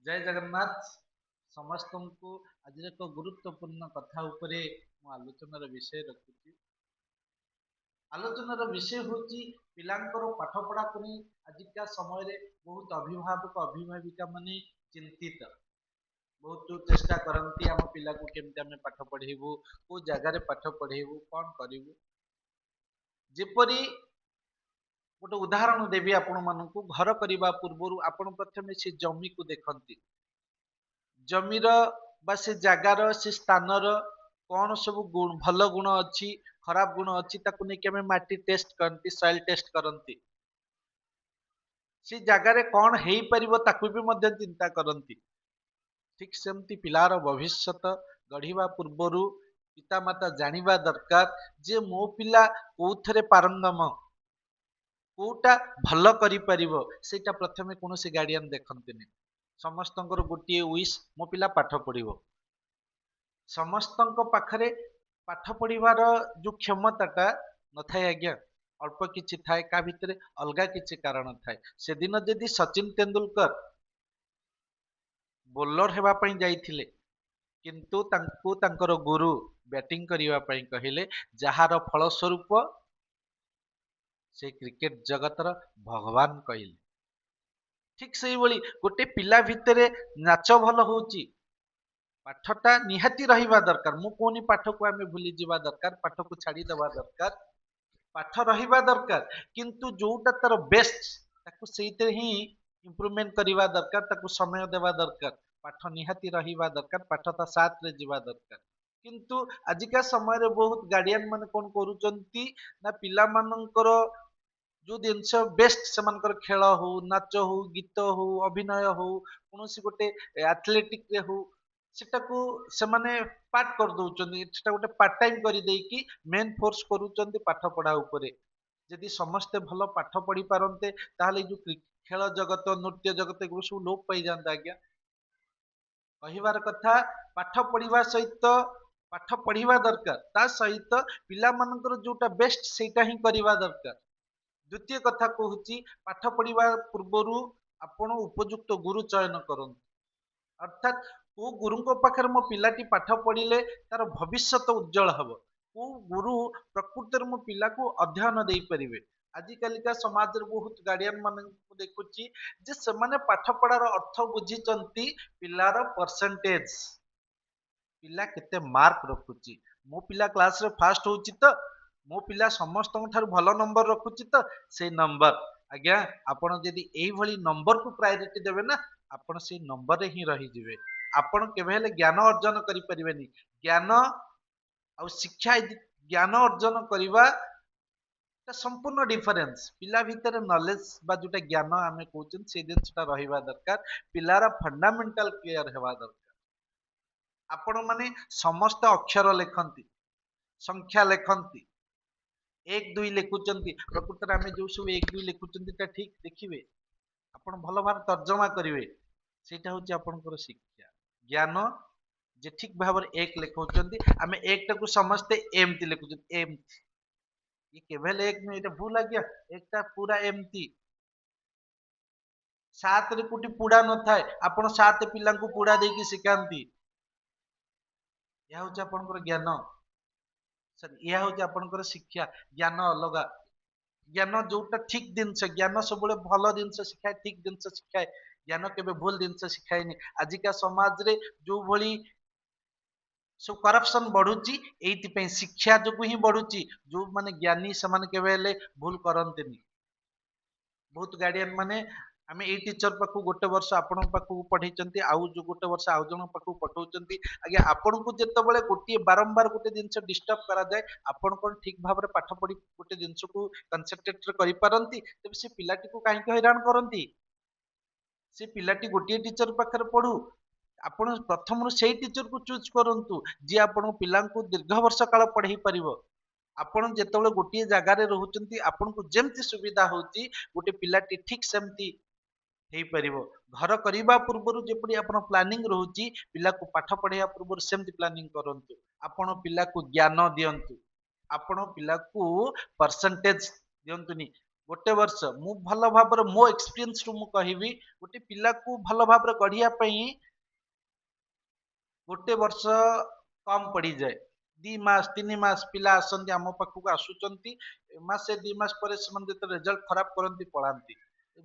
जय जगन्नाथ समस्त को आज एक गुरुत्वपूर्ण कथा उपरे आलोचनार विषय रखुची। आलोचनार विषय होची पिलांकर पाठ पढ़ा को नहीं आजिका समय रे बहुत अभिभावक अभिभाविका माने चिंतित बहुत चेष्टा करती आम पिला को केमती आम पाठ पढ़ेबू को जगार पाठ पढ़ेबू कौन करूँ जेपरी गोटे उदाहरण देवी आपण मानक घर करने पूर्व आपण प्रथम से जमी को देखती जमीर बा से जगार से स्थानर कौन सब गुण भल गुण अच्छी खराब गुण अच्छी ताकू नहीं आम माटी टेस्ट करती सॉइल टेस्ट करती से जगार कौन हो पार ताकू भी मध्य चिंता करती ठीक सेमती पिलार भविष्य गढ़ा पूर्वर पितामाता जानिबा दरकार जे मो पिला कोथरे पारंगम कोटा भल करिपरिबो सेटा प्रथमे कोनोसी गार्डियन देखंतिनि समस्तंकर गोटे विश मो पिला पाठ पढ़िबो समस्तंक पाखरे पाठ पढ़िबार जो क्षमताटा नथाय आज्ञा अल्प किछि थाए का भितरे अलगा किछि कारण थाए से दिन जदि सचिन तेंदुलकर बोलर हेबा पई जाइथिले किंतु तांको तांकर गुरु बैटिंग करिवा पई कहिले जहार फल स्वरूप से क्रिकेट जगतर भगवान कहले ठीक से बोली गोटे पिला भितरे नाच भल होची पाठटा निहाती रहिबा दरकार मु कोनी पाठ को आमे भूली जिबा दरकार पाठ को छाड़ी देबा दरकार पाठ रहिबा दरकार किंतु जोटा तार बेस्ट ताकू सेइते ही इंप्रूवमेंट करिबा दरकार ताकू समय देबा दरकार पाठ निहाती रहिबा दरकार पाठ ता साथ रे जिबा दरकार किंतु आजिका समय रे बहुत गार्डियन माने कोन करूचंती ना पिला मानकर जो जिनस बेस्ट से खेल हो नाच हो गीत हो अभिनय हो कौन गोटे एथलेटिक रे हो सेटा को से माने पार्ट कर दउचंदी सेटा गोटे पार्ट टाइम कर देकी मेन फोर्स करूचंदी पाठ पढ़ा उपरे यदि समस्ते भल पाठ पढ़ी पारंते ताहले जो खेल जगत नृत्य जगत एगुलो सब लोप पाई जाता आज्ञा कहिबार कथा पाठ पढ़िबा सहित पाठ पढ़िबा दरकार ता सहित पिला मानकर जोटा बेस्ट सेटा ही करिबा दरकार द्वितीय कथा कहूँ पाठ पढ़ा पूर्वर आपण उपयुक्त गुरु चयन करूँ अर्थात को गुरु पाखे मो पिलाटी पाठ पढ़िले तार भविष्य उज्जवल हम को गुरु प्रकृति मो पिला को अध्ययन दे पारे आजिकालिका समाज बहुत गार्डियन मान देखुची जे से पाठ पढ़ार अर्थ बुझी पिलार परसेंटेज पिला केते मार्क रखुची मो पिला क्लास रे फास्ट होची तो मो पिला समस्त भल नंबर रखुची तो से नंबर आज्ञा आपण जदि एई भली नंबर को प्रायोरिटी देबे ना आपण से नंबर रे ही रही जिवे आपण केबे हेले ज्ञान अर्जन करि परिबेनी ज्ञान आ शिक्षा ज्ञान अर्जन करिवा ता संपूर्ण डिफरेंस पिला भितर नॉलेज बा जोटा ज्ञान आमे कहउछन से दिनसटा रहिबा दरकार पिलार फंडामेंटल क्लियर हेबा दरकार आपण माने समस्त अक्षर लेखंती संख्या लेखंती एक दुई लिखुचंती प्रकृत आम जो सब एक दुई लिखुचंती ठीक देखिए आपण भल भाव तर्जमा करेंगे सेटा हूँ आपंकर शिक्षा ज्ञान जे ठीक भाव एक लिखुचंती आम एक टाकू समस्ते एमती लिखुचंती एमती ये केवल एक नुह ये भूल आ गया एकटा पूरा एमती सात रे कोटी पुड़ा न थाए आपण सात पिला पुड़ा देकी शिखाती यह हूँ आपंकर ज्ञान यह हूँ आपंकर शिक्षा ज्ञान अलग ज्ञान जोटा ठीक जिनस ज्ञान सब भल जिनस शिखाए ठीक जिनस शिखाए ज्ञान केबे भूल जिनस शिखाएनि आजिका समाज रे जो भली सब करप्शन बढ़ुची एइति शिक्षा जो ही बढ़ुची जो माने ज्ञानी से माने केबे हेले भूल करंतेनि बहुत गार्डियन माने आमे एई टीचर पाखु गोटे वर्ष आपण पाखु पढ़ेचंती आउ जो गोटे वर्ष आउ जण पाखु पठाउचंती आगे आपण को जेतेबेले गोटे बारंबार गोटे जिंस डिस्टर्ब करा जाए आपण कोन ठीक भाव रे पाठ पढ़ी गोटे जिंस को कंसंट्रेट करि पारंती तबे से पिलाटी को काहे हैरान करंती से पिलाटी गोटे टीचर पाखरे पढ़ू आपण प्रथम से टीचर को चूज करंतु जे आपण पिला को दीर्घ वर्ष काल पढ़ई परिबो आपण जेतेबेले गोटे जगह रे रहउचंती आपण को जेमती सुविधा होची गोटे पिलाटी ठीक सेमती हेई परिबो घर करिबा पूर्वरु जेपरि आपण प्लानिंग रहउची पिला को पाठ पढ़ाइया पूर्वरु सेमती प्लानिंग करंतु आपण पिला को ज्ञान दियंतु आपण पिला को परसेंटेज दियंतुनी गोटे वर्ष मु भल भाव मो एक्सपीरियंस रु मु कहिबी गोटे पिला को भल भाव गढ़िया पई गोटे वर्ष कम पड़ी जाए 2 मास 3 मास पिला आसंती आम पाखक आसुचंती मासे 2 मास पर से रिजल्ट खराब करती पलांती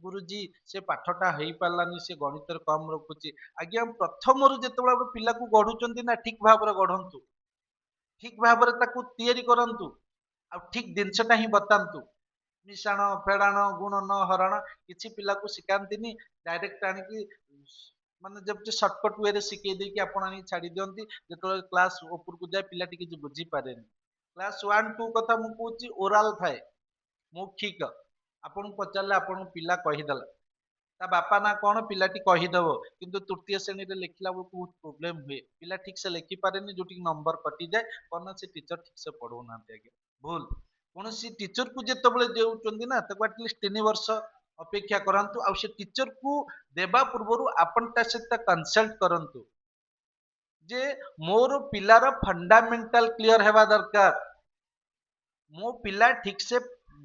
गुरुजी से पाठटा हो पारानी से गणित कम रखुची आज्ञा प्रथम रु जिते पिला को गढ़ुंट ना ठीक भाव गढ़ंतु ठीक भाव तैयारी करंतु आ ठीक जिनसटा ही बतातु मिशाण फेड़ाण गुण न हरण किसी पिला को शिखाती डायरेक्ट आनिकी ମାନେ ଯେମିତି ସର୍ଟକଟ ୱେରେ ଶିଖେଇ ଦେଇକି ଆପଣ ଆଣି ଛାଡି ଦିଅନ୍ତି ଯେତେବେଳେ କ୍ଲାସ ଉପରକୁ ଯାଏ ପିଲା ଟିକେ କିଛି ବୁଝିପାରେନି କ୍ଲାସ 1 2 କଥା ମୁଁ କହୁଛି ଓରାଲ ଥାଏ ମୌଖିକ ଆପଣଙ୍କୁ ପଚାରିଲେ ଆପଣଙ୍କୁ ପିଲା କହିଦେଲା ତା ବାପା ନା କଣ ପିଲାଟି କହିଦବ କିନ୍ତୁ ତୃତୀୟ ଶ୍ରେଣୀରେ ଲେଖିଲା ବେଳକୁ ବହୁତ ପ୍ରୋବ୍ଲେମ ହୁଏ ପିଲା ଠିକ ସେ ଲେଖିପାରେନି ଯୋଉଠି ନମ୍ବର କଟିଯାଏ କାରଣ ସେ ଟିଚର ଠିକ ସେ ପଢଉନାହାନ୍ତି ଆଜ୍ଞା ଭୁଲ କୌଣସି ଟିଚର କୁ ଯେତେବେଳେ ଦେଉଛନ୍ତି ନା ତାକୁ ଆଟଲିଷ୍ଟ 3 ବର୍ଷ ଅପେକ୍ଷା କରନ୍ତୁ ଆଉ ସେ ଟିଚର କୁ ଦେବା ପୂର୍ବରୁ ଆପଣ ତା ସହିତ କନସଲ୍ଟ କରନ୍ତୁ ଯେ ମୋର ପିଲାର ଫଣ୍ଡାମେଣ୍ଟାଲ କ୍ଲିୟର ହେବା ଦରକାର ମୋ ପିଲା ଠିକ ସେ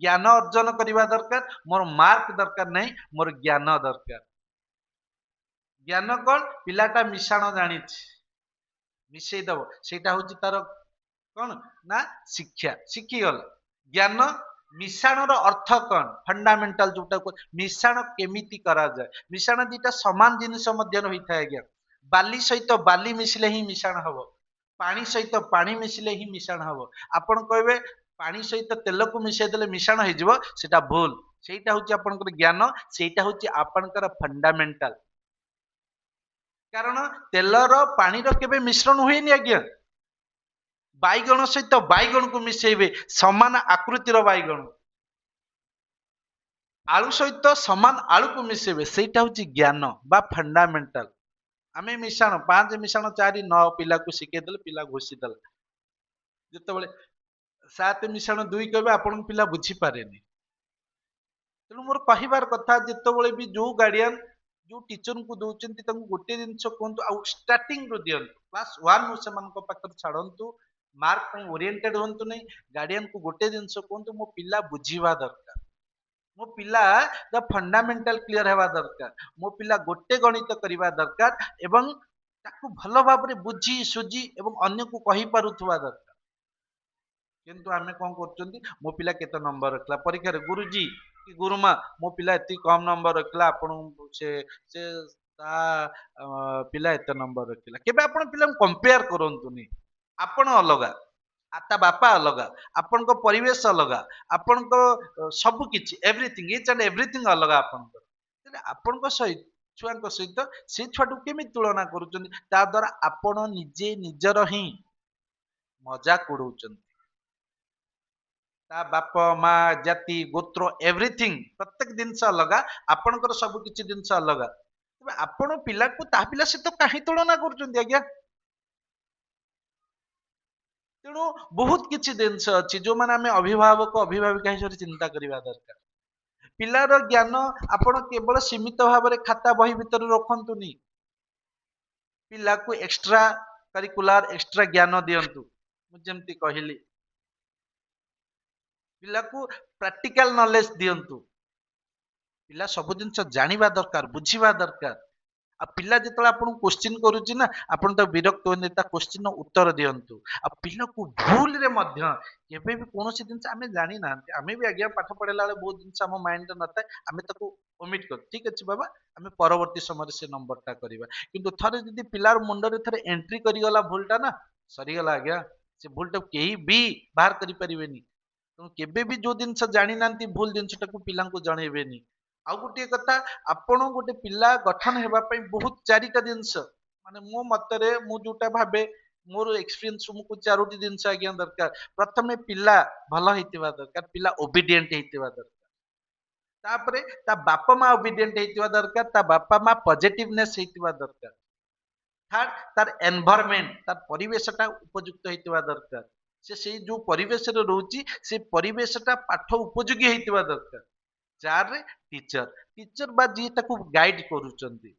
ଜ୍ଞାନ ଅର୍ଜନ କରିବା ଦରକାର ମୋର ମାର୍କ ଦରକାର ନାହିଁ ମୋର ଜ୍ଞାନ ଦରକାର ଜ୍ଞାନ କଣ ପିଲାଟା ମିଶାଣ ଜାଣିଛି ମିଶେଇ ଦବ ସେଇଟା ହଉଛି ତାର କଣ ନା ଶିକ୍ଷା ଶିଖିଗଲା ଜ୍ଞାନ ମିଶାଣର ଅର୍ଥ କଣ ଫଣ୍ଡାମେଣ୍ଟାଲ ଯୋଉଟା ମିଶାଣ କେମିତି କରାଯାଏ ମିଶାଣ ଦିଟା ସମାନ ଜିନିଷ ମଧ୍ୟ ରହିଥାଏ ଆଜ୍ଞା ବାଲି ସହିତ ବାଲି ମିଶିଲେ ହିଁ ମିଶାଣ ହବ ପାଣି ସହିତ ପାଣି ମିଶିଲେ ହିଁ ମିଶାଣ ହବ ଆପଣ କହିବେ ପାଣି ସହିତ ତେଲକୁ ମିଶାଇ ଦେଲେ ମିଶାଣ ହେଇଯିବ ସେଟା ଭୁଲ ସେଇଟା ହଉଛି ଆପଣଙ୍କର ଜ୍ଞାନ ସେଇଟା ହଉଛି ଆପଣଙ୍କର ଫଣ୍ଡାମେଣ୍ଟାଲ କାରଣ ତେଲର ପାଣିର କେବେ ମିଶ୍ରଣ ହୁଏନି ଆଜ୍ଞା ବାଇଗଣ ସହିତ ବାଇଗଣକୁ ମିଶେଇବେ ସମାନ ଆକୃତିର ବାଇଗଣ ଆଳୁ ସହିତ ସମାନ ଆଳୁକୁ ମିଶେଇବେ ସେଇଟା ହଉଛି ଜ୍ଞାନ ବା ଫଣ୍ଡାମେଣ୍ଟାଲ ଆମେ ମିଶାଣ 5 ମିଶାଣ 4 9 ପିଲାକୁ ଶିଖେଇ ଦେଲେ ପିଲା ଘୋଷି ଦେଲା ଯେତେବେଳେ 7 ମିଶାଣ 2 କହିବେ ଆପଣଙ୍କ ପିଲା ବୁଝିପାରେନି ତେଣୁ ମୋର କହିବାର କଥା ଯେତେବେଳେ ବି ଯୋଉ ଗାର୍ଡିଆନ ଯୋଉ ଟିଚରଙ୍କୁ ଦଉଛନ୍ତି ତାଙ୍କୁ ଗୋଟେ ଜିନିଷ କୁହନ୍ତୁ ଆଉ ଷ୍ଟାର୍ଟିଂ ରୁ ଦିଅନ୍ତୁ କ୍ଲାସ 1 ରୁ ସେମାନଙ୍କ ପାଖରେ ଛାଡନ୍ତୁ ମାର୍କ ପାଇଁ ଓରିଏଣ୍ଟେଡ ହୁଅନ୍ତୁ ନାହିଁ ଗାର୍ଡିଆନକୁ ଗୋଟେ ଜିନିଷ କୁହନ୍ତୁ ମୋ ପିଲା ବୁଝିବା ଦରକାର ମୋ ପିଲା ଫଣ୍ଡାମେଣ୍ଟାଲ କ୍ଲିୟର ହେବା ଦରକାର ମୋ ପିଲା ଗୋଟେ ଗଣିତ କରିବା ଦରକାର ଏବଂ ତାକୁ ଭଲ ଭାବରେ ବୁଝି ସୁଝି ଏବଂ ଅନ୍ୟକୁ କହିପାରୁଥିବା ଦରକାର କିନ୍ତୁ ଆମେ କଣ କରୁଛନ୍ତି ମୋ ପିଲା କେତେ ନମ୍ବର ରଖିଲା ପରୀକ୍ଷାରେ ଗୁରୁଜୀ କି ଗୁରୁମା ମୋ ପିଲା ଏତିକି କମ ନମ୍ବର ରଖିଲା ଆପଣଙ୍କୁ ସେ ତା ପିଲା ଏତେ ନମ୍ବର ରଖିଲା କେବେ ଆପଣ ପିଲାଙ୍କୁ କମ୍ପେୟାର କରନ୍ତୁନି ଆପଣ ଅଲଗା ତା ବାପା ଅଲଗା ଆପଣଙ୍କ ପରିବେଶ ଅଲଗା ଆପଣଙ୍କ ସବୁ କିଛି ଏଭ୍ରିଥିଙ୍ଗ ଇଚ୍ ଆଣ୍ଡ ଏଭ୍ରିଥିଙ୍ଗ ଅଲଗା ଆପଣଙ୍କର ତେଣୁ ଆପଣଙ୍କ ସହିତ ଛୁଆଙ୍କ ସହିତ ସେ ଛୁଆଟାକୁ କେମିତି ତୁଳନା କରୁଛନ୍ତି ତା ଦ୍ଵାରା ଆପଣ ନିଜେ ନିଜର ହିଁ ମଜାକ ଉଡଉଛନ୍ତି ତା ବାପ ମା ଜାତି ଗୋତ୍ର ଏଭ୍ରିଥିଙ୍ଗ ପ୍ରତ୍ୟେକ ଜିନିଷ ଅଲଗା ଆପଣଙ୍କର ସବୁ କିଛି ଜିନିଷ ଅଲଗା ତେବେ ଆପଣ ପିଲାକୁ ତା ପିଲା ସହିତ କାହିଁ ତୁଳନା କରୁଛନ୍ତି ଆଜ୍ଞା ତେଣୁ ବହୁତ କିଛି ଜିନିଷ ଅଛି ଯୋଉମାନେ ଆମେ ଅଭିଭାବକ ଅଭିଭାବିକା ହିସାବରେ ଚିନ୍ତା କରିବା ଦରକାର ପିଲାର ଜ୍ଞାନ ଆପଣ କେବଳ ସୀମିତ ଭାବରେ ଖାତା ବହି ଭିତରେ ରଖନ୍ତୁନି ପିଲାକୁ ଏକ୍ସଟ୍ରା କରିକୁଲାର ଏକ୍ସଟ୍ରା ଜ୍ଞାନ ଦିଅନ୍ତୁ ମୁଁ ଯେମିତି କହିଲି ପିଲାକୁ ପ୍ରାକ୍ଟିକାଲ ନଲେଜ ଦିଅନ୍ତୁ ପିଲା ସବୁ ଜିନିଷ ଜାଣିବା ଦରକାର ବୁଝିବା ଦରକାର ଆଉ ପିଲା ଯେତେବେଳେ ଆପଣଙ୍କୁ କୋଶ୍ଚିନ୍ କରୁଛି ନା ଆପଣ ତାକୁ ବିରକ୍ତ ହୁଅନ୍ତି ତା କୋଶ୍ଚିନ୍ର ଉତ୍ତର ଦିଅନ୍ତୁ ଆଉ ପିଲାକୁ ଭୁଲରେ ମଧ୍ୟ କେବେ ବି କୌଣସି ଜିନିଷ ଆମେ ଜାଣିନାହାନ୍ତି ଆମେ ବି ଆଜ୍ଞା ପାଠ ପଢିଲା ବେଳେ ବହୁତ ଜିନିଷ ଆମ ମାଇଣ୍ଡରେ ନଥାଏ ଆମେ ତାକୁ ଓମିଟ କରୁ ଠିକ ଅଛି ବାବା ଆମେ ପରବର୍ତ୍ତୀ ସମୟରେ ସେ ନମ୍ବରଟା କରିବା କିନ୍ତୁ ଥରେ ଯଦି ପିଲାର ମୁଣ୍ଡରେ ଥରେ ଏଣ୍ଟ୍ରି କରିଗଲା ଭୁଲଟା ନା ସରିଗଲା ଆଜ୍ଞା ସେ ଭୁଲଟାକୁ କେହି ବି ବାହାର କରିପାରିବେନି ତେଣୁ କେବେ ବି ଯୋଉ ଜିନିଷ ଜାଣିନାହାନ୍ତି ଭୁଲ ଜିନିଷଟାକୁ ପିଲାଙ୍କୁ ଜଣେଇବେନି ଆଉ ଗୋଟିଏ କଥା ଆପଣ ଗୋଟେ ପିଲା ଗଠନ ହେବା ପାଇଁ ବହୁତ 4ଟା ଜିନିଷ ମାନେ ମୋ ମତରେ ମୁଁ ଯୋଉଟା ଭାବେ ମୋର ଏକ୍ସପିରିଏନ୍ସ ମୁଁ 4ଟି ଜିନିଷ ଆଜ୍ଞା ଦରକାର ପ୍ରଥମେ ପିଲା ଭଲ ହେଇଥିବା ଦରକାର ପିଲା ଓବିଡିଏଣ୍ଟ ହେଇଥିବା ଦରକାର ତାପରେ ତା ବାପା ମା ଓବିଡିଏଣ୍ଟ ହେଇଥିବା ଦରକାର ତା ବାପା ମା ପଜିଟିଭନେସ ହେଇଥିବା ଦରକାର ଥାର୍ଡ ତାର ଏନଭାରମେଣ୍ଟ ତାର ପରିବେଶଟା ଉପଯୁକ୍ତ ହେଇଥିବା ଦରକାର ସେ ସେଇ ଯୋଉ ପରିବେଶରେ ରହୁଛି ସେ ପରିବେଶଟା ପାଠ ଉପଯୋଗୀ ହେଇଥିବା ଦରକାର 4ରେ ଟିଚର ଟିଚର ବା ଯିଏ ତାକୁ ଗାଇଡ କରୁଛନ୍ତି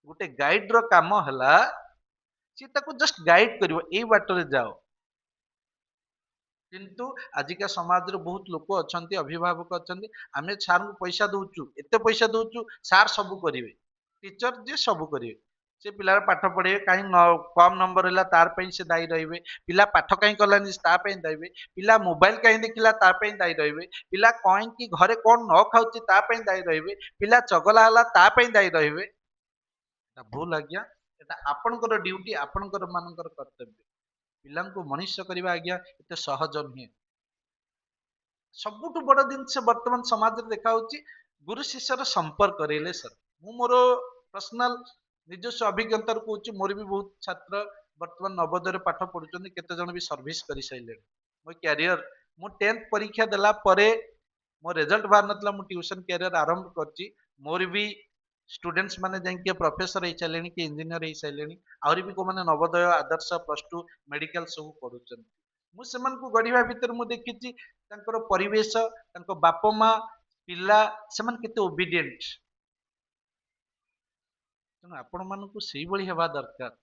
ଗୋଟେ ଗାଇଡ ର କାମ ହେଲା ସିଏ ତାକୁ ଜଷ୍ଟ ଗାଇଡ କରିବ ଏଇ ବାଟରେ ଯାଅ କିନ୍ତୁ ଆଜିକା ସମାଜରେ ବହୁତ ଲୋକ ଅଛନ୍ତି, ଅଭିଭାବକ ଅଛନ୍ତି, ଆମେ ସାର୍ଙ୍କୁ ପଇସା ଦଉଛୁ, ଏତେ ପଇସା ଦଉଛୁ, ସାର୍ ସବୁ କରିବେ, ଟିଚର ଯିଏ ସବୁ କରିବେ, ସେ ପିଲାର ପାଠ ପଢେଇବେ, କାହିଁ କମ ନମ୍ବର ହେଲା ତାର ପାଇଁ ସେ ଦାୟୀ ରହିବେ, ପିଲା ପାଠ କାହିଁ କଲାନି ତା ପାଇଁ ଦାୟୀ ରହିବେ, ପିଲା ମୋବାଇଲ କାହିଁ ଦେଖିଲା ତା ପାଇଁ ଦାୟୀ ରହିବେ, ପିଲା କାହିଁକି ଘରେ କଣ ନ ଖାଉଛି ତା ପାଇଁ ଦାୟୀ ରହିବେ, ପିଲା ଚଗଲା ହେଲା ତା ପାଇଁ ଦାୟୀ ରହିବେ। ଏଟା ଭୁଲ ଆଜ୍ଞା, ଏଟା ଆପଣଙ୍କର ଡ୍ୟୁଟି, ଆପଣଙ୍କର ମାନଙ୍କର କର୍ତ୍ତବ୍ୟ। ପିଲାଙ୍କୁ ମଣିଷ କରିବା ଆଜ୍ଞା ଏତେ ସହଜ ନୁହେଁ। ସବୁଠୁ ବଡ ଜିନିଷ ବର୍ତ୍ତମାନ ସମାଜରେ ଦେଖା ହଉଛି ଗୁରୁ ଶିଷ୍ୟର ସମ୍ପର୍କ ରିଲେସନ। ମୁଁ ମୋର ପର୍ସନାଲ ନିଜସ୍ୱ ଅଭିଜ୍ଞତାରୁ କହୁଛି, ମୋର ବି ବହୁତ ଛାତ୍ର ବର୍ତ୍ତମାନ ନବୋଦୟରେ ପାଠ ପଢୁଛନ୍ତି, କେତେ ଜଣ ବି ସର୍ଭିସ କରିସାରିଲେଣି। ମୋ କ୍ୟାରିୟର, ମୁଁ 10th ପରୀକ୍ଷା ଦେଲା ପରେ ମୋ ରେଜଲ୍ଟ ବାହାରି ନଥିଲା, ମୁଁ ଟ୍ୟୁସନ କ୍ୟାରିୟର ଆରମ୍ଭ କରିଛି। ମୋର ବି ଷ୍ଟୁଡେଣ୍ଟସ୍ ମାନେ ଯାଇକି ପ୍ରଫେସର ହେଇସାରିଲେଣି, କି ଇଞ୍ଜିନିୟର ହେଇସାରିଲେଣି, ଆହୁରି ବି କୋଉମାନେ ନବୋଦୟ, ଆଦର୍ଶ, ପ୍ଲସ ଟୁ, ମେଡିକାଲ ସବୁ ପଢୁଛନ୍ତି। ମୁଁ ସେମାନଙ୍କୁ ଗଢିବା ଭିତରେ ମୁଁ ଦେଖିଛି ତାଙ୍କର ପରିବେଶ, ତାଙ୍କ ବାପା ମା, ପିଲା, ସେମାନେ କେତେ ଓବିଡିଏଣ୍ଟ। ତେଣୁ ଆପଣ ମାନଙ୍କୁ ସେଇଭଳି ହେବା ଦରକାର।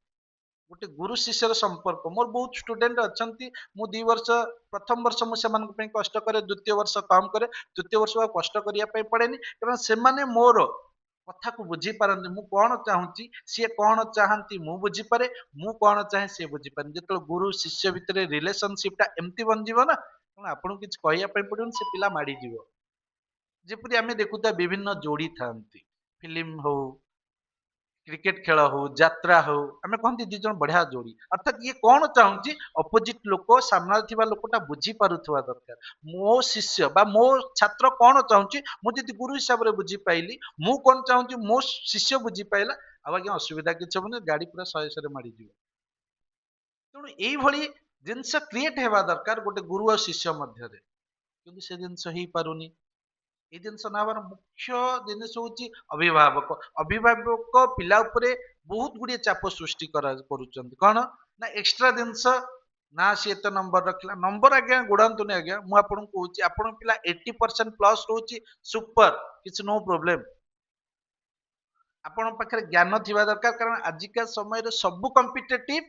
ଗୋଟେ ଗୁରୁ ଶିଷ୍ୟର ସମ୍ପର୍କ, ମୋର ବହୁତ ଷ୍ଟୁଡେଣ୍ଟ ଅଛନ୍ତି, ମୁଁ 2 ବର୍ଷ, ପ୍ରଥମ ବର୍ଷ ମୁଁ ସେମାନଙ୍କ ପାଇଁ କଷ୍ଟ କରେ, ଦ୍ୱିତୀୟ ବର୍ଷ କମ କରେ, ତୃତୀୟ ବର୍ଷ ଆଉ କଷ୍ଟ କରିବା ପାଇଁ ପଡେନି, କାରଣ ସେମାନେ ମୋର କଥାକୁ ବୁଝିପାରନ୍ତି। ମୁଁ କଣ ଚାହୁଁଛି, ସିଏ କଣ ଚାହାନ୍ତି ମୁଁ ବୁଝିପାରେ, ମୁଁ କଣ ଚାହେଁ ସିଏ ବୁଝିପାରେ। ଯେତେବେଳେ ଗୁରୁ ଶିଷ୍ୟ ଭିତରେ ରିଲେସନସିପ ଟା ଏମିତି ବନିଯିବ ନା, ତେଣୁ ଆପଣଙ୍କୁ କିଛି କହିବା ପାଇଁ ପଡିବନି, ସେ ପିଲା ମାଡିଯିବ। ଯେପରି ଆମେ ଦେଖୁଥିବା ବିଭିନ୍ନ ଯୋଡି ଥାନ୍ତି, ଫିଲ୍ମ ହଉ, କ୍ରିକେଟ ଖେଳ ହଉ, ଯାତ୍ରା ହଉ, ଆମେ କହନ୍ତି 2 ଜଣ ବଢିଆ ଯୋଡି, ଅର୍ଥାତ ଇଏ କଣ ଚାହୁଁଛି ଅପୋଜିଟ ଲୋକ, ସାମ୍ନାରେ ଥିବା ଲୋକଟା ବୁଝିପାରୁଥିବା ଦରକାର। ମୋ ଶିଷ୍ୟ ବା ମୋ ଛାତ୍ର କଣ ଚାହୁଁଛି, ମୁଁ ଯଦି ଗୁରୁ ହିସାବରେ ବୁଝିପାଇଲି, ମୁଁ କଣ ଚାହୁଁଛି ମୋ ଶିଷ୍ୟ ବୁଝିପାଇଲା, ଆଉ ଆଜ୍ଞା ଅସୁବିଧା କିଛି ହବନି, ଗାଡି ପୁରା 100 ମାଡିଯିବ। ତେଣୁ ଏଇଭଳି ଜିନିଷ କ୍ରିଏଟ ହେବା ଦରକାର ଗୋଟେ ଗୁରୁ ଆଉ ଶିଷ୍ୟ ମଧ୍ୟରେ, କିନ୍ତୁ ସେ ଜିନିଷ ହେଇପାରୁନି। ଏଇ ଜିନିଷ ନା ହବାର ମୁଖ୍ୟ ଜିନିଷ ହଉଛି ଅଭିଭାବକ। ଅଭିଭାବକ ପିଲା ଉପରେ ବହୁତ ଗୁଡିଏ ଚାପ ସୃଷ୍ଟି କରୁଛନ୍ତି, କଣ ନା ଏକ୍ସଟ୍ରା ଜିନିଷ, ନା ସିଏ ଏତେ ନମ୍ବର ରଖିଲା, ନମ୍ବର ଆଜ୍ଞା ଗୋଡାନ୍ତୁନି ଆଜ୍ଞା, ମୁଁ ଆପଣଙ୍କୁ କହୁଛି ଆପଣଙ୍କ ପିଲା 80% ପ୍ଲସ ରହୁଛି, ସୁପର, କିଛି ନୋ ପ୍ରୋବ୍ଲେମ। ଆପଣଙ୍କ ପାଖରେ ଜ୍ଞାନ ଥିବା ଦରକାର, କାରଣ ଆଜିକା ସମୟରେ ସବୁ କମ୍ପିଟେଟିଭ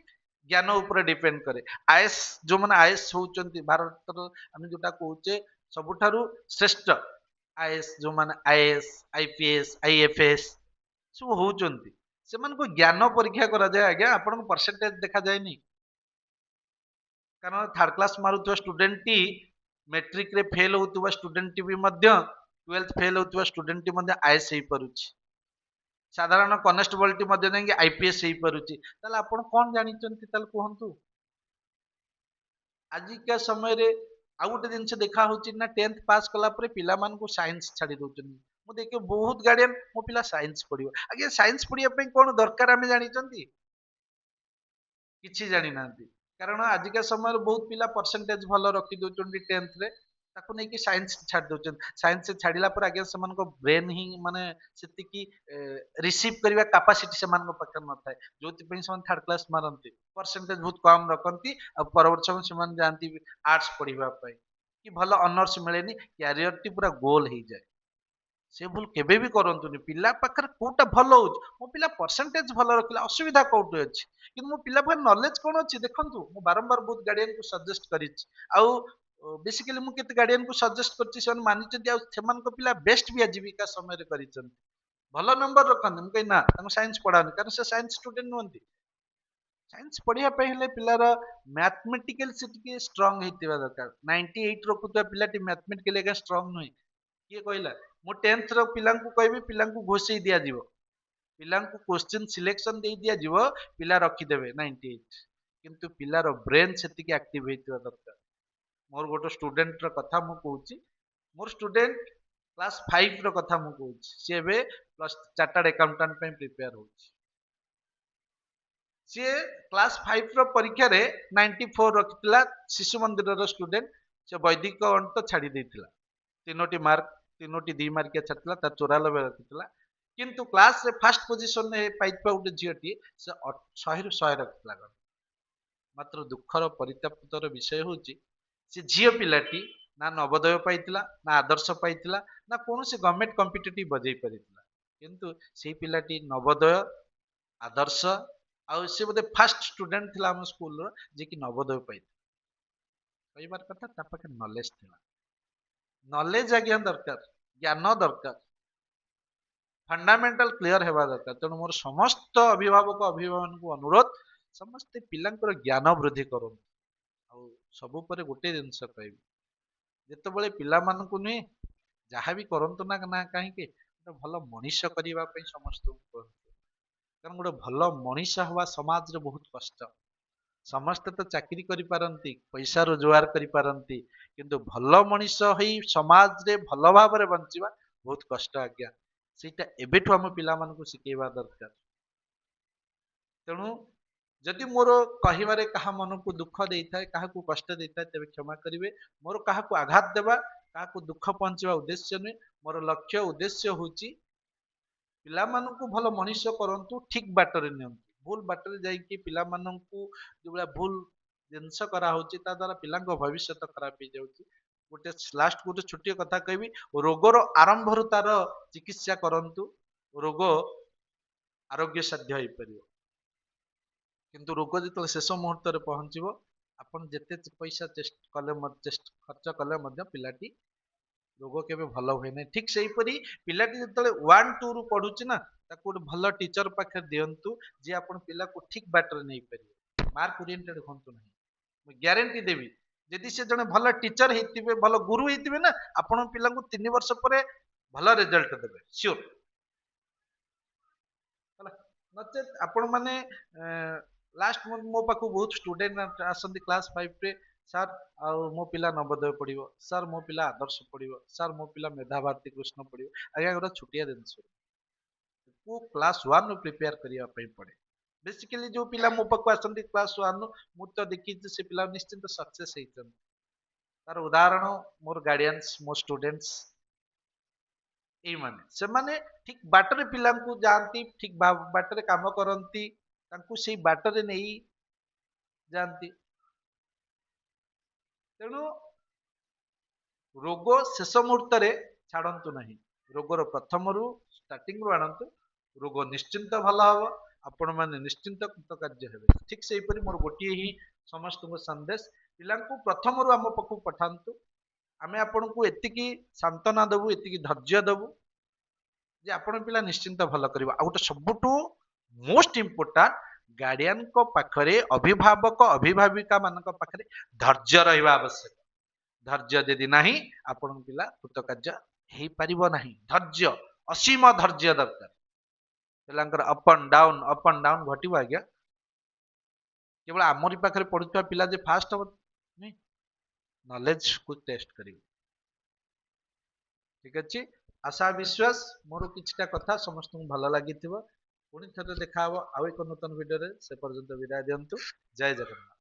ଜ୍ଞାନ ଉପରେ ଡିପେଣ୍ଡ କରେ। ଆଇଏସ୍, ଯୋଉମାନେ ଆଇଏସ୍ ହଉଛନ୍ତି ଭାରତର, ଆମେ ଯୋଉଟା କହୁଛେ ସବୁଠାରୁ ଶ୍ରେଷ୍ଠ ଆଇଏସ୍, ଯୋଉମାନେ ଆଇଏସ୍, ଆଇପିଏସ୍, ଆଇଏଫଏସ୍ ସବୁ ହଉଛନ୍ତି, ସେମାନଙ୍କୁ ଜ୍ଞାନ ପରୀକ୍ଷା କରାଯାଏ ଆଜ୍ଞା, ଆପଣଙ୍କ ପରସେଣ୍ଟେଜ ଦେଖାଯାଏନି। କାରଣ ଥାର୍ଡ କ୍ଲାସ ମାରୁଥିବା ଷ୍ଟୁଡେଣ୍ଟ ଟି, ମେଟ୍ରିକ ରେ ଫେଲ ହଉଥିବା ଷ୍ଟୁଡେଣ୍ଟ ଟି ବି ମଧ୍ୟ, 12th ଫେଲ ହଉଥିବା ଷ୍ଟୁଡେଣ୍ଟ ଟି ମଧ୍ୟ ଆଇଏସ୍ ହେଇପାରୁଛି, ସାଧାରଣ କନେଷ୍ଟବଳ ଟି ମଧ୍ୟ ଯାଇକି ଆଇପିଏସ୍ ହେଇପାରୁଛି। ତାହେଲେ ଆପଣ କଣ ଜାଣିଛନ୍ତି ତାହେଲେ କୁହନ୍ତୁ। ଆଜିକା ସମୟରେ ଆଉ ଗୋଟେ ଜିନିଷ ଦେଖା ହଉଛି ନା, 10th ପାସ୍ କଲା ପରେ ପିଲାମାନଙ୍କୁ ସାଇନ୍ସ ଛାଡି ଦଉଛନ୍ତି। ମୁଁ ଦେଖି ବହୁତ ଗାର୍ଡିଆନ, ମୋ ପିଲା ସାଇନ୍ସ ପଢିବ, ଆଜ୍ଞା ସାଇନ୍ସ ପଢିବା ପାଇଁ କଣ ଦରକାର ଆମେ ଜାଣିଛନ୍ତି? କିଛି ଜାଣିନାହାନ୍ତି। କାରଣ ଆଜିକା ସମୟରେ ବହୁତ ପିଲା ପରସେଣ୍ଟେଜ ଭଲ ରଖି ଦଉଛନ୍ତି 10th ରେ, ତାକୁ ନେଇକି ସାଇନ୍ସ ଛାଡି ଦଉଛନ୍ତି। ସାଇନ୍ସ ଛାଡିଲା ପରେ ଆଜ୍ଞା ସେମାନଙ୍କ ବ୍ରେନ ହିଁ ମାନେ ସେତିକି ରିସିଭ କରିବା କାପାସିଟି ସେମାନଙ୍କ ପାଖରେ ନଥାଏ, ଯୋଉଥିପାଇଁ ସେମାନେ ଥାର୍ଡ କ୍ଲାସ ମାରନ୍ତି, ପରସେଣ୍ଟେଜ ବହୁତ କମ ରଖନ୍ତି, ଆଉ ପରବର୍ତ୍ତୀ ସମୟ ସେମାନେ ଯାଆନ୍ତି ଆର୍ଟସ ପଢିବା ପାଇଁ, କି ଭଲ ଅନର୍ସ ମିଳେନି, କ୍ୟାରିୟରଟି ପୁରା ଗୋଲ ହେଇଯାଏ। ସେ ଭୁଲ କେବେ ବି କରନ୍ତୁନି। ପିଲା ପାଖରେ କୋଉଟା ଭଲ ହଉଛି, ମୋ ପିଲା ପରସେଣ୍ଟେଜ ଭଲ ରଖିଲା, ଅସୁବିଧା କୋଉଠି ଅଛି, କିନ୍ତୁ ମୋ ପିଲା ପାଖରେ ନଲେଜ କଣ ଅଛି ଦେଖନ୍ତୁ। ମୁଁ ବାରମ୍ବାର ବହୁତ ଗାର୍ଡିଆନକୁ ସଜେଷ୍ଟ କରିଛି, ଆଉ ବେସିକାଲି ମୁଁ କେତେ ଗାର୍ଡିଆନକୁ ସଜେଷ୍ଟ କରିଛି, ସେମାନେ ମାନିଛନ୍ତି, ଆଉ ସେମାନଙ୍କ ପିଲା ବେଷ୍ଟ ବି ଆଜୀବିକା ସମୟରେ କରିଛନ୍ତି, ଭଲ ନମ୍ବର ରଖନ୍ତି। ମୁଁ କହି ନା, ତାଙ୍କୁ ସାଇନ୍ସ ପଢାନି, କାରଣ ସେ ସାଇନ୍ସ ଷ୍ଟୁଡେଣ୍ଟ ନୁହନ୍ତି। ସାଇନ୍ସ ପଢିବା ପାଇଁ ହେଲେ ପିଲାର ମ୍ୟାଥମେଟିକାଲ ସେ ଟିକେ ଷ୍ଟ୍ରଙ୍ଗ ହେଇଥିବା ଦରକାର। 98 ରଖୁଥିବା ପିଲାଟି ମ୍ୟାଥମେଟିକାଲି ଏକା ଷ୍ଟ୍ରଙ୍ଗ ନୁହେଁ, କିଏ କହିଲା? ମୁଁ 10th ର ପିଲାଙ୍କୁ କହିବି, ପିଲାଙ୍କୁ ଘୋଷେଇ ଦିଆଯିବ, ପିଲାଙ୍କୁ କୋଶ୍ଚିନ୍ ସିଲେକ୍ସନ ଦେଇ ଦିଆଯିବ, ପିଲା ରଖିଦେବେ 98, କିନ୍ତୁ ପିଲାର ବ୍ରେନ ସେତିକି ଆକ୍ଟିଭ ହେଇଥିବା ଦରକାର। ମୋର ଗୋଟେ ଷ୍ଟୁଡେଣ୍ଟର କଥା ମୁଁ କହୁଛି, ମୋର ଷ୍ଟୁଡେଣ୍ଟ କ୍ଲାସ 5 ର କଥା ମୁଁ କହୁଛି, ସିଏ ଏବେ ପ୍ଲସ୍ ଚାର୍ଟାର୍ଡ ଆକାଉଣ୍ଟାଣ୍ଟ ପାଇଁ ପ୍ରିପେୟାର ହଉଛି। ସିଏ କ୍ଲାସ 5 ର ପରୀକ୍ଷାରେ 94 ରଖିଥିଲା, ଶିଶୁ ମନ୍ଦିରର ଷ୍ଟୁଡେଣ୍ଟ, ସେ ବୈଦିକ ଗଣିତ ଛାଡି ଦେଇଥିଲା, 3ଟି ମାର୍କ, 3ଟି 2 ମାର୍କିଆ ଛାଡିଥିଲା, ତାର 94 ରଖିଥିଲା। କିନ୍ତୁ କ୍ଲାସରେ ଫାଷ୍ଟ ପୋଜିସନରେ ପାଇଥିବା ଗୋଟେ ଝିଅଟି, ସେ 100ରୁ 100 ରଖିଥିଲା। ମାତ୍ର ଦୁଃଖର ପରିତାପର ବିଷୟ ହଉଛି, ସେ ଝିଅ ପିଲାଟି ନା ନବୋଦୟ ପାଇଥିଲା, ନା ଆଦର୍ଶ ପାଇଥିଲା, ନା କୌଣସି ଗଭର୍ଣ୍ଣମେଣ୍ଟ କମ୍ପିଟିଟିଭ ବଜେଇ ପାରିଥିଲା, କିନ୍ତୁ ସେଇ ପିଲାଟି ନବୋଦୟ, ଆଦର୍ଶ, ଆଉ ସେ ବୋଧେ ଫାଷ୍ଟ ଷ୍ଟୁଡେଣ୍ଟ ଥିଲା ଆମ ସ୍କୁଲର ଯିଏକି ନବୋଦୟ ପାଇଥିଲା। କହିବାର କଥା ତା ପାଖରେ ନଲେଜ ଥିଲା। ନଲେଜ ଆଜ୍ଞା ଦରକାର, ଜ୍ଞାନ ଦରକାର, ଫଣ୍ଡାମେଣ୍ଟାଲ କ୍ଲିୟର ହେବା ଦରକାର। ତେଣୁ ମୋର ସମସ୍ତ ଅଭିଭାବକ ଅଭିଭାବକଙ୍କୁ ଅନୁରୋଧ, ସମସ୍ତେ ପିଲାଙ୍କର ଜ୍ଞାନ ବୃଦ୍ଧି କରନ୍ତୁ। ଆଉ ସବୁ ପରେ ଗୋଟେ ଜିନିଷ କହିବି, ଯେତେବେଳେ ପିଲାମାନଙ୍କୁ ନୁହେଁ ଯାହା ବି କରନ୍ତୁ ନା ନା କାହିଁକି ଗୋଟେ ଭଲ ମଣିଷ କରିବା ପାଇଁ ସମସ୍ତଙ୍କୁ କୁହନ୍ତୁ। କାରଣ ଗୋଟେ ଭଲ ମଣିଷ ହବା ସମାଜରେ ବହୁତ କଷ୍ଟ। ସମସ୍ତେ ତ ଚାକିରି କରିପାରନ୍ତି, ପଇସା ରୋଜଗାର କରିପାରନ୍ତି, କିନ୍ତୁ ଭଲ ମଣିଷ ହେଇ ସମାଜରେ ଭଲ ଭାବରେ ବଞ୍ଚିବା ବହୁତ କଷ୍ଟ ଆଜ୍ଞା। ସେଇଟା ଏବେଠୁ ଆମ ପିଲାମାନଙ୍କୁ ଶିଖେଇବା ଦରକାର। ତେଣୁ ଯଦି ମୋର କହିବାରେ କାହା ମନକୁ ଦୁଃଖ ଦେଇଥାଏ, କାହାକୁ କଷ୍ଟ ଦେଇଥାଏ, ତେବେ କ୍ଷମା କରିବେ। ମୋର କାହାକୁ ଆଘାତ ଦେବା, କାହାକୁ ଦୁଃଖ ପହଞ୍ଚିବା ଉଦ୍ଦେଶ୍ୟ ନୁହେଁ। ମୋର ଲକ୍ଷ୍ୟ ଉଦ୍ଦେଶ୍ୟ ହଉଛି ପିଲାମାନଙ୍କୁ ଭଲ ମଣିଷ କରନ୍ତୁ, ଠିକ ବାଟରେ ନିଅନ୍ତୁ। ଭୁଲ ବାଟରେ ଯାଇକି ପିଲାମାନଙ୍କୁ ଯୋଉଭଳିଆ ଭୁଲ ଜିନିଷ କରାହଉଛି ତା ଦ୍ଵାରା ପିଲାଙ୍କ ଭବିଷ୍ୟତ ଖରାପ ହେଇଯାଉଛି। ଗୋଟେ ଲାଷ୍ଟ ଗୋଟେ ଛୋଟିଆ କଥା କହିବି, ରୋଗର ଆରମ୍ଭରୁ ତାର ଚିକିତ୍ସା କରନ୍ତୁ, ରୋଗ ଆରୋଗ୍ୟ ସାଧ୍ୟ ହେଇପାରିବ। କିନ୍ତୁ ରୋଗ ଯେତେବେଳେ ଶେଷ ମୁହୂର୍ତ୍ତରେ ପହଞ୍ଚିବ, ଆପଣ ଯେତେ ପଇସା ଖର୍ଚ୍ଚ କଲେ ମଧ୍ୟ ପିଲାଟି ରୋଗ କେବେ ଭଲ ହୁଏ ନାହିଁ। ଠିକ ସେଇପରି ପିଲାଟି ଯେତେବେଳେ 1-2 ରୁ ପଢୁଛି ନା, ତାକୁ ଗୋଟେ ଭଲ ଟିଚର ପାଖରେ ଦିଅନ୍ତୁ, ଯିଏ ଆପଣ ପିଲାକୁ ଠିକ ବାଟରେ ନେଇପାରିବେ। ମାର୍କ ଓରିଏଣ୍ଟେଡ ହୁଅନ୍ତୁ ନାହିଁ। ମୁଁ ଗ୍ୟାରେଣ୍ଟି ଦେବି, ଯଦି ସେ ଜଣେ ଭଲ ଟିଚର ହେଇଥିବେ, ଭଲ ଗୁରୁ ହେଇଥିବେ ନା, ଆପଣ ପିଲାଙ୍କୁ 3 ବର୍ଷ ପରେ ଭଲ ରେଜଲ୍ଟ ଦେବେ ସିଓର। ହେଲା, ନଚେତ ଆପଣ ମାନେ ଲାଷ୍ଟ ମୋ ପାଖକୁ ବହୁତ ଷ୍ଟୁଡେଣ୍ଟ ଆସନ୍ତି କ୍ଲାସ 5 ରେ, ସାର୍ ଆଉ ମୋ ପିଲା ନବୋଦୟ ପଢିବ, ସାର୍ ମୋ ପିଲା ଆଦର୍ଶ ପଢିବ, ସାର୍ ମୋ ପିଲା ମେଧାଭାରତୀ କୃଷ୍ଣ ପଢିବ। ଆଜ୍ଞା ଗୋଟେ ଛୋଟିଆ ଜିନିଷ, କ୍ଲାସ 1 ରୁ ପ୍ରିପେୟାର କରିବା ପାଇଁ ପଡେ। ବେସିକାଲି ଯୋଉ ପିଲା ମୋ ପାଖକୁ ଆସନ୍ତି କ୍ଲାସ 1 ରୁ, ମୁଁ ତ ଦେଖିଛି ସେ ପିଲା ନିଶ୍ଚିନ୍ତ ସକ୍ସେସ ହେଇଛନ୍ତି। ତାର ଉଦାହରଣ ମୋର ଗାର୍ଡିଆନ୍ସ, ମୋ ଷ୍ଟୁଡେଣ୍ଟସ ଏଇମାନେ। ସେମାନେ ଠିକ ବାଟରେ ପିଲାଙ୍କୁ ଯାଆନ୍ତି, ଠିକ ବାଟରେ କାମ କରନ୍ତି, ତାଙ୍କୁ ସେଇ ବାଟରେ ନେଇ ଯାଆନ୍ତି। ତେଣୁ ରୋଗ ଶେଷ ମୁହୂର୍ତ୍ତରେ ଛାଡନ୍ତୁ ନାହିଁ, ରୋଗର ପ୍ରଥମରୁ ଷ୍ଟାର୍ଟିଂରୁ ଆଣନ୍ତୁ। ରୋଗ ନିଶ୍ଚିନ୍ତ ଭଲ ହବ, ଆପଣ ମାନେ ନିଶ୍ଚିନ୍ତ କୃତକାର୍ଯ୍ୟ ହେବେ। ଠିକ ସେଇପରି ମୋର ଗୋଟିଏ ହିଁ ସମସ୍ତଙ୍କୁ ସନ୍ଦେଶ, ପିଲାଙ୍କୁ ପ୍ରଥମରୁ ଆମ ପାଖକୁ ପଠାନ୍ତୁ। ଆମେ ଆପଣଙ୍କୁ ଏତିକି ସାନ୍ତ୍ୱନା ଦେବୁ, ଏତିକି ଧୈର୍ଯ୍ୟ ଦେବୁ ଯେ ଆପଣ ପିଲା ନିଶ୍ଚିନ୍ତ ଭଲ କରିବ। ଆଉ ଗୋଟେ ସବୁଠୁ ମୋଷ୍ଟ ଇମ୍ପୋର୍ଟାଣ୍ଟ, ଗାର୍ଡିଆନଙ୍କ ପାଖରେ, ଅଭିଭାବକ ଅଭିଭାବିକା ମାନଙ୍କ ପାଖରେ ଧୈର୍ଯ୍ୟ ରହିବା ଆବଶ୍ୟକ। ଧୈର୍ଯ୍ୟ ଯଦି ନାହିଁ, ଆପଣଙ୍କ ପିଲା କୃତକାର୍ଯ୍ୟ ହେଇପାରିବ ନାହିଁ। ଧୈର୍ଯ୍ୟ, ଅସୀମ ଧୈର୍ଯ୍ୟ ଦରକାର। ପିଲାଙ୍କର ଅପ୍ ଆଣ୍ଡ ଡାଉନ ଘଟିବ ଆଜ୍ଞା। କେବଳ ଆମରି ପାଖରେ ପଢୁଥିବା ପିଲା ଯେ ଫାଷ୍ଟ ହବ, ନଲେଜ କୁ ଟେଷ୍ଟ କରିବେ। ଠିକ ଅଛି, ଆଶା ବିଶ୍ୱାସ ମୋର କିଛିଟା କଥା ସମସ୍ତଙ୍କୁ ଭଲ ଲାଗିଥିବ। ପୁଣି ଥରେ ଦେଖା ହବ ଆଉ ଏକ ନୂତନ ଭିଡିଓରେ। ସେ ପର୍ଯ୍ୟନ୍ତ ବିଦାୟ ଦିଅନ୍ତୁ। ଜୟ ଜଗନ୍ନାଥ।